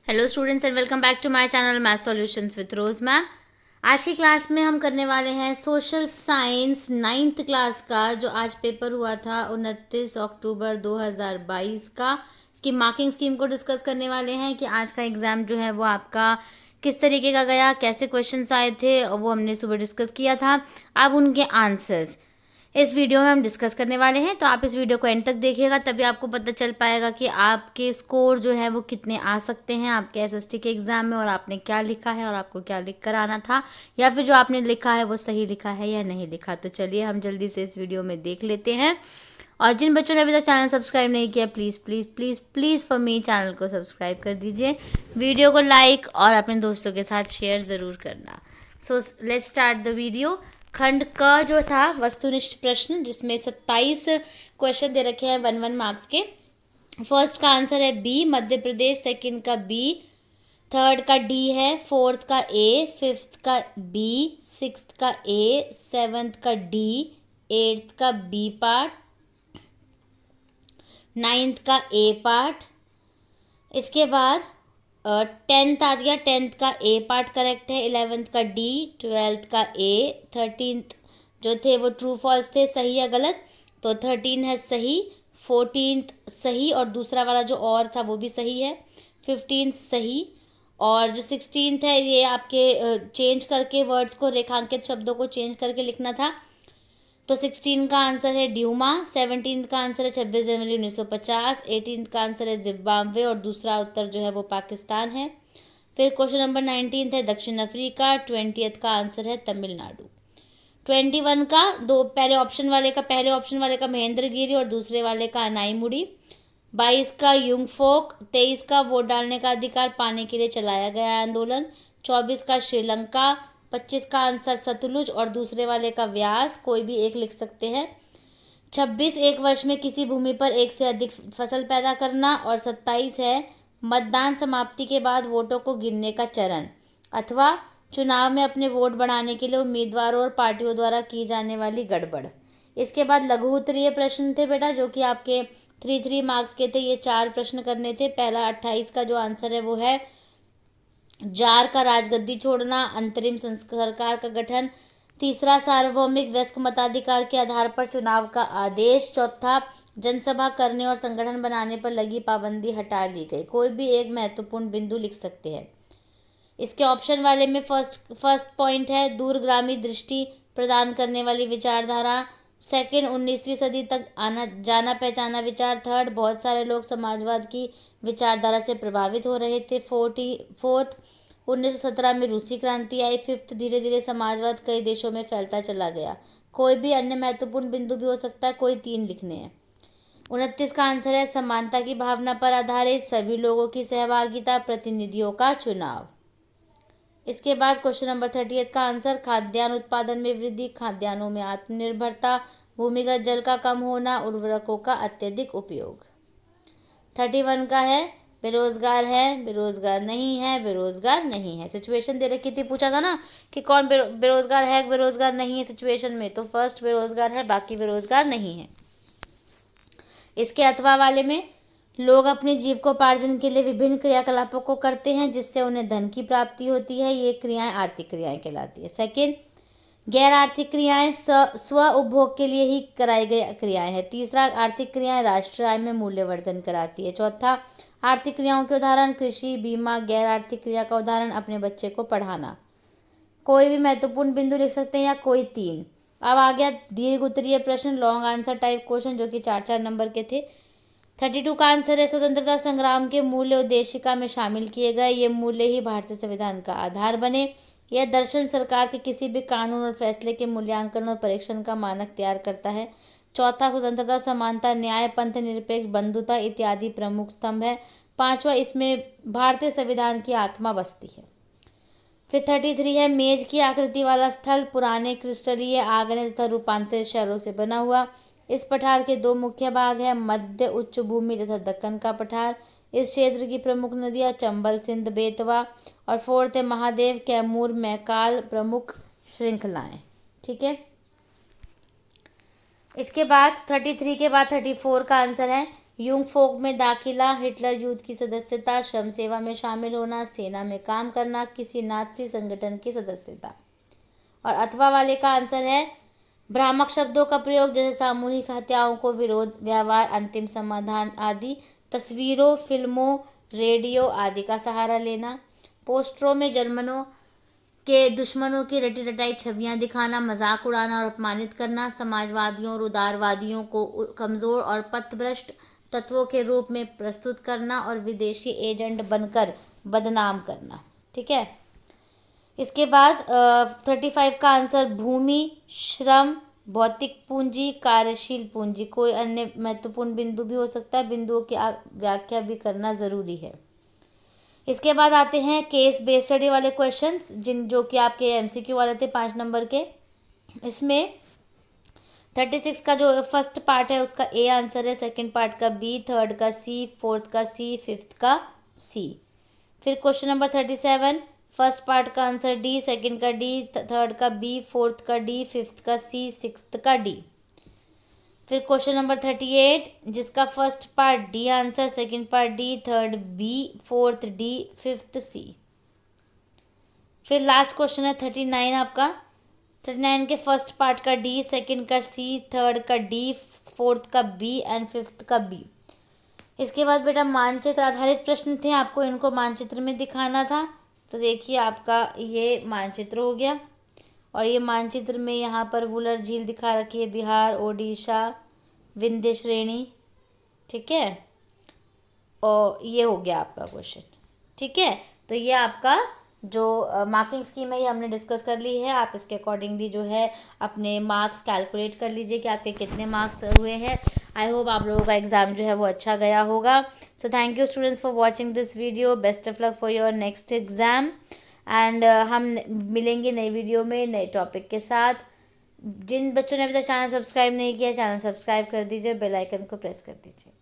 Hello students and welcome back to my channel math solutions with Rose ma'am. आज की class में हम करने वाले हैं सोशल साइंस 9th क्लास का, जो आज पेपर हुआ था 29 अक्टूबर 2022 का। इसकी मार्किंग स्कीम को डिस्कस करने वाले हैं कि आज का एग्ज़ाम जो है वो आपका किस तरीके का गया, कैसे क्वेश्चंस आए थे, और वो हमने सुबह डिस्कस किया था। अब उनके आंसर्स इस वीडियो में हम डिस्कस करने वाले हैं, तो आप इस वीडियो को एंड तक देखिएगा, तभी आपको पता चल पाएगा कि आपके स्कोर जो है वो कितने आ सकते हैं आपके एसएसटी के एग्ज़ाम में, और आपने क्या लिखा है और आपको क्या लिख कर आना था, या फिर जो आपने लिखा है वो सही लिखा है या नहीं लिखा। तो चलिए हम जल्दी से इस वीडियो में देख लेते हैं। और जिन बच्चों ने अभी तक चैनल सब्सक्राइब नहीं किया, please please please please for me channel को सब्सक्राइब कर दीजिए, वीडियो को लाइक और अपने दोस्तों के साथ शेयर ज़रूर करना। So let's start the video. खंड क जो था वस्तुनिष्ठ प्रश्न, जिसमें 27 क्वेश्चन दे रखे हैं 1 मार्क्स के। फर्स्ट का आंसर है बी मध्य प्रदेश, सेकंड का बी, थर्ड का डी है, फोर्थ का ए, फिफ्थ का बी, सिक्स्थ का ए, सेवन्थ का डी, एट्थ का बी पार्ट, नाइन्थ का ए पार्ट। इसके बाद 10th आ गया, 10th का ए पार्ट करेक्ट है, 11th का डी, 12th का ए, 13th जो थे वो ट्रू फॉल्स थे, सही या गलत, तो 13 है सही, 14th सही और दूसरा वाला जो और था वो भी सही है, 15th सही, और जो 16th है ये आपके चेंज करके वर्ड्स को, रेखांकित शब्दों को चेंज करके लिखना था, तो 16 का आंसर है ड्यूमा, 17 का आंसर है 26 जनवरी 1950, 18 का आंसर है जिम्बाब्वे और दूसरा उत्तर जो है वो पाकिस्तान है। फिर क्वेश्चन नंबर 19 है दक्षिण अफ्रीका, 20th का आंसर है तमिलनाडु। 21 का पहले ऑप्शन वाले का महेंद्रगिरी और दूसरे वाले का अनाईमुड़ी। 22 का युंगफोक, 23 का वोट डालने का अधिकार पाने के लिए चलाया गया आंदोलन, 24 का श्रीलंका, 25 का आंसर सतलुज और दूसरे वाले का व्यास, कोई भी एक लिख सकते हैं। 26 एक वर्ष में किसी भूमि पर एक से अधिक फसल पैदा करना, और 27 है मतदान समाप्ति के बाद वोटों को गिनने का चरण, अथवा चुनाव में अपने वोट बढ़ाने के लिए उम्मीदवारों और पार्टियों द्वारा की जाने वाली गड़बड़। इसके बाद लघु उत्तरीय प्रश्न थे बेटा, जो कि आपके 3 मार्क्स के थे। ये 4 प्रश्न करने थे। पहला 28 का जो आंसर है वो है जार का राजगद्दी छोड़ना, अंतरिम सरकार का गठन, तीसरा सार्वभौमिक वयस्क मताधिकार के आधार पर चुनाव का आदेश, चौथा जनसभा करने और संगठन बनाने पर लगी पाबंदी हटा ली गई। कोई भी एक महत्वपूर्ण बिंदु लिख सकते हैं। इसके ऑप्शन वाले में फर्स्ट पॉइंट है दूरगामी दृष्टि प्रदान करने वाली विचारधारा, सेकंड 19वीं सदी तक आना जाना पहचाना विचार, थर्ड बहुत सारे लोग समाजवाद की विचारधारा से प्रभावित हो रहे थे, फोर्थ 1917 में रूसी क्रांति आई, फिफ्थ धीरे धीरे समाजवाद कई देशों में फैलता चला गया। कोई भी अन्य महत्वपूर्ण बिंदु भी हो सकता है, कोई 3 लिखने हैं। 29 का आंसर है समानता की भावना पर आधारित सभी लोगों की सहभागिता, प्रतिनिधियों का चुनाव। इसके बाद क्वेश्चन नंबर 38 का आंसर खाद्यान्न उत्पादन में वृद्धि, खाद्यान्नों में आत्मनिर्भरता, भूमिगत जल का कम होना, उर्वरकों का अत्यधिक उपयोग। 31 का है बेरोजगार है, बेरोजगार नहीं है, बेरोजगार नहीं है। सिचुएशन दे रखी थी, पूछा था ना कि कौन बेरोजगार है, बेरोजगार नहीं है सिचुएशन में, तो फर्स्ट बेरोजगार है, बाकी बेरोजगार नहीं है। इसके अथवा वाले में लोग अपने जीविकोपार्जन के लिए विभिन्न क्रियाकलापों को करते हैं जिससे उन्हें धन की प्राप्ति होती है, ये क्रियाएं आर्थिक क्रियाएं कहलाती है। सेकंड गैर आर्थिक क्रियाएं स्व उपभोग के लिए ही कराई गई क्रियाएं हैं। तीसरा आर्थिक क्रियाएं राष्ट्र आय में मूल्यवर्धन कराती है। चौथा आर्थिक क्रियाओं के उदाहरण कृषि, बीमा। गैर आर्थिक क्रिया का उदाहरण अपने बच्चे को पढ़ाना। कोई भी महत्वपूर्ण बिंदु लिख सकते हैं या कोई 3। अब आ गया दीर्घ उत्तरीय प्रश्न, लॉन्ग आंसर टाइप क्वेश्चन, जो कि 4 नंबर के थे। 32 का आंसर है स्वतंत्रता संग्राम के मूल्य उद्देशिका में शामिल किए गए, ये मूल्य ही भारतीय संविधान का आधार बने। यह दर्शन सरकार के किसी भी कानून और फैसले के मूल्यांकन और परीक्षण का मानक तैयार करता है। चौथा स्वतंत्रता, समानता, न्याय, पंथ निरपेक्ष, बंधुता इत्यादि प्रमुख स्तंभ है। 5वां इसमें भारतीय संविधान की आत्मा बसती है। फिर 33 है मेज की आकृति वाला स्थल, पुराने क्रिस्टलीय आग्नेय तथा रूपांतरित शहरों से बना हुआ। इस पठार के 2 मुख्य भाग हैं, मध्य उच्च भूमि तथा दक्कन का पठार। इस क्षेत्र की प्रमुख नदियां चंबल, सिंध, बेतवा। और फोर्थ है महादेव, कैमूर, मैकाल प्रमुख श्रृंखलाएं। ठीक है। इसके बाद 33 के बाद 34 का आंसर है यूंग फोक में दाखिला, हिटलर यूथ की सदस्यता, श्रम सेवा में शामिल होना, सेना में काम करना, किसी नाज़ी संगठन की सदस्यता। और अथवा वाले का आंसर है भ्रामक शब्दों का प्रयोग जैसे सामूहिक हत्याओं को विरोध, व्यवहार, अंतिम समाधान आदि, तस्वीरों, फिल्मों, रेडियो आदि का सहारा लेना, पोस्टरों में जर्मनों के दुश्मनों की रटी रटाई छवियां दिखाना, मजाक उड़ाना और अपमानित करना, समाजवादियों और उदारवादियों को कमज़ोर और पथभ्रष्ट तत्वों के रूप में प्रस्तुत करना और विदेशी एजेंट बनकर बदनाम करना। ठीक है, इसके बाद 35 का आंसर भूमि, श्रम, भौतिक पूंजी, कार्यशील पूंजी। कोई अन्य महत्वपूर्ण बिंदु भी हो सकता है, बिंदुओं की व्याख्या भी करना ज़रूरी है। इसके बाद आते हैं केस बेस्ड स्टडी वाले क्वेश्चंस, जो कि आपके एमसीक्यू वाले थे 5 नंबर के। इसमें 36 का जो फर्स्ट पार्ट है उसका ए आंसर है, सेकंड पार्ट का बी, थर्ड का सी, फोर्थ का सी, फिफ्थ का सी। फिर क्वेश्चन नंबर 37, फर्स्ट पार्ट का आंसर डी, सेकंड का डी, थर्ड का बी, फोर्थ का डी, फिफ्थ का सी, सिक्स्थ का डी। फिर क्वेश्चन नंबर 38, जिसका first part D answer, second part D, third B, fourth D, fifth C. फिर last question है 39 आपका, 39 के फर्स्ट पार्ट का डी, सेकंड का सी, थर्ड का डी, फोर्थ का बी एंड फिफ्थ का बी। इसके बाद बेटा मानचित्र आधारित प्रश्न थे, आपको इनको मानचित्र में दिखाना था। तो देखिए आपका ये मानचित्र हो गया, और ये मानचित्र में यहाँ पर वुलर झील दिखा रखी है, बिहार, ओडिशा, विंध्य श्रेणी। ठीक है, और ये हो गया आपका क्वेश्चन। ठीक है, तो ये आपका जो मार्किंग स्कीम है ये हमने डिस्कस कर ली है। आप इसके अकॉर्डिंगली जो है अपने मार्क्स कैलकुलेट कर लीजिए कि आपके कितने मार्क्स हुए हैं। आई होप आप लोगों का एग्ज़ाम जो है वो अच्छा गया होगा। So thank you students for watching this video. Best of luck for your next exam. And हम मिलेंगे नई वीडियो में नए टॉपिक के साथ। जिन बच्चों ने अभी तक चैनल सब्सक्राइब नहीं किया, चैनल सब्सक्राइब कर दीजिए, बेल आइकन को प्रेस कर दीजिए।